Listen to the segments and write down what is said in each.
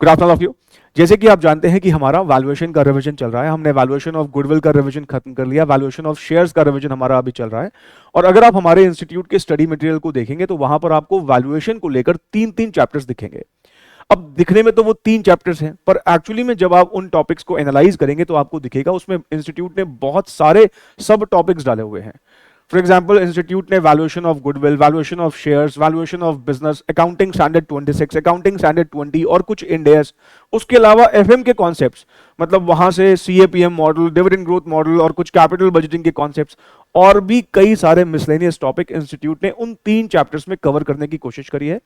Good afternoon of you. जैसे कि आप जानते हैं कि हमारा वैल्यूएशन का रिवीजन चल रहा है, हमने वैल्यूएशन ऑफ गुडविल का रिवीजन खत्म कर लिया, वैल्यूएशन ऑफ शेयर्स का रिवीजन हमारा अभी चल रहा है। और अगर आप हमारे इंस्टीट्यूट के स्टडी मटेरियल को देखेंगे तो वहां पर आपको वैल्यूएशन को लेकर तीन तीन चैप्टर्स दिखेंगे। अब दिखने में तो वो तीन चैप्टर्स हैं, पर एक्चुअली में जब आप उन टॉपिक्स को एनालाइज करेंगे तो आपको दिखेगा उसमें इंस्टीट्यूट ने बहुत सारे सब टॉपिक्स डाले हुए हैं। फॉर एग्जाम्पल, इंस्टीट्यूट ने valuation of goodwill, valuation of shares, valuation of business, accounting standard 26, accounting standard 20 और कुछ इंडेस, उसके अलावा एफएम के कॉन्सेप्ट्स, मतलब वहां से CAPM model, dividend growth model और कुछ कैपिटल बजटिंग के कॉन्सेप्ट्स और भी कई सारे मिसलेनियस टॉपिक इंस्टीट्यूट ने उन तीन चैप्टर्स में कवर करने की कोशिश करी है।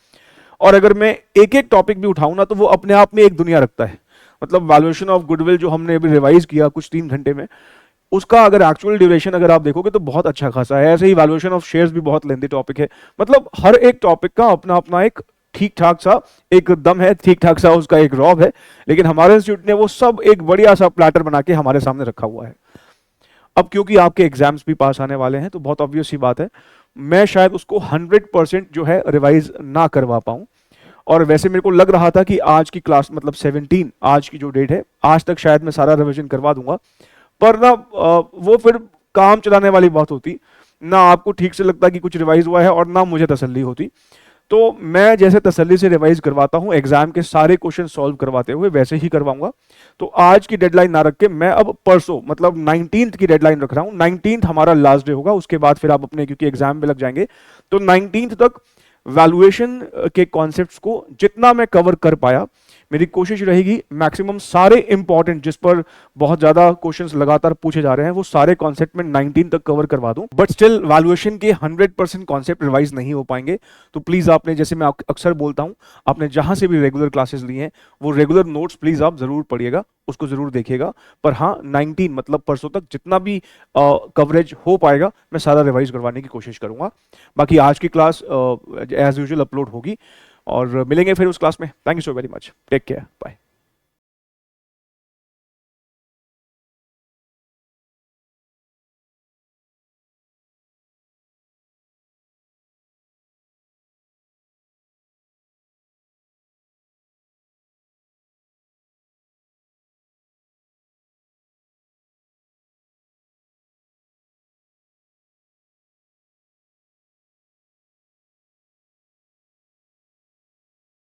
और अगर मैं एक एक टॉपिक भी उठाऊं ना तो वो अपने आप में एक दुनिया रखता है। मतलब वैल्यूएशन ऑफ गुडविल जो हमने अभी रिवाइज किया कुछ 3 घंटे में, उसका अगर एक्चुअल ड्यूरेशन अगर आप देखोगे तो बहुत अच्छा खासा है। ऐसे ही वैल्यूएशन ऑफ शेयर्स भी बहुत लेंथी टॉपिक है। मतलब हर एक टॉपिक का अपना अपना एक ठीक ठाक सा एक दम है, ठीक ठाक सा उसका एक रॉब है, लेकिन हमारे इंस्टीट्यूट ने वो सब एक बढ़िया सा प्लेटर बना के हमारे सामने रखा हुआ है। अब क्योंकि आपके एग्जाम्स भी पास आने वाले हैं तो बहुत ऑब्वियस सी बात है, मैं शायद उसको 100% जो है रिवाइज ना करवा पाऊं। और वैसे मेरे को लग रहा था कि आज की क्लास मतलब 17, आज की जो डेट है, आज तक शायद मैं सारा रिवीजन करवा दूंगा, पर ना वो फिर काम चलाने वाली बात होती ना, आपको ठीक से लगता कि कुछ रिवाइज हुआ है और ना मुझे तसल्ली होती। तो मैं जैसे तसल्ली से रिवाइज करवाता हूं एग्जाम के सारे क्वेश्चन सॉल्व करवाते हुए, वैसे ही करवाऊंगा। तो आज की डेडलाइन ना रख के मैं अब परसों मतलब 19th की डेडलाइन रख रहा हूं। 19th हमारा लास्ट डे होगा, उसके बाद फिर आप अपने क्योंकि एग्जाम में लग जाएंगे, तो 19th तक वैल्यूएशन के कॉन्सेप्ट्स को जितना मैं कवर कर पाया, मेरी कोशिश रहेगी मैक्सिमम सारे इंपॉर्टेंट जिस पर बहुत ज्यादा क्वेश्चंस लगातार पूछे जा रहे हैं वो सारे कॉन्सेप्ट में 19 तक कवर करवा दूं। बट स्टिल वैल्यूएशन के 100% कॉन्सेप्ट रिवाइज नहीं हो पाएंगे, तो प्लीज आपने, जैसे मैं अक्सर बोलता हूं, आपने जहां से भी रेगुलर क्लासेस ली हैं वो रेगुलर नोट्स प्लीज आप जरूर पढ़िएगा, उसको जरूर देखिएगा। पर हाँ, 19 मतलब परसों तक जितना भी कवरेज हो पाएगा मैं सारा रिवाइज करवाने की कोशिश करूंगा। बाकी आज की क्लास एज यूजुअल अपलोड होगी और मिलेंगे फिर उस क्लास में। Thank you so very much, take care, bye.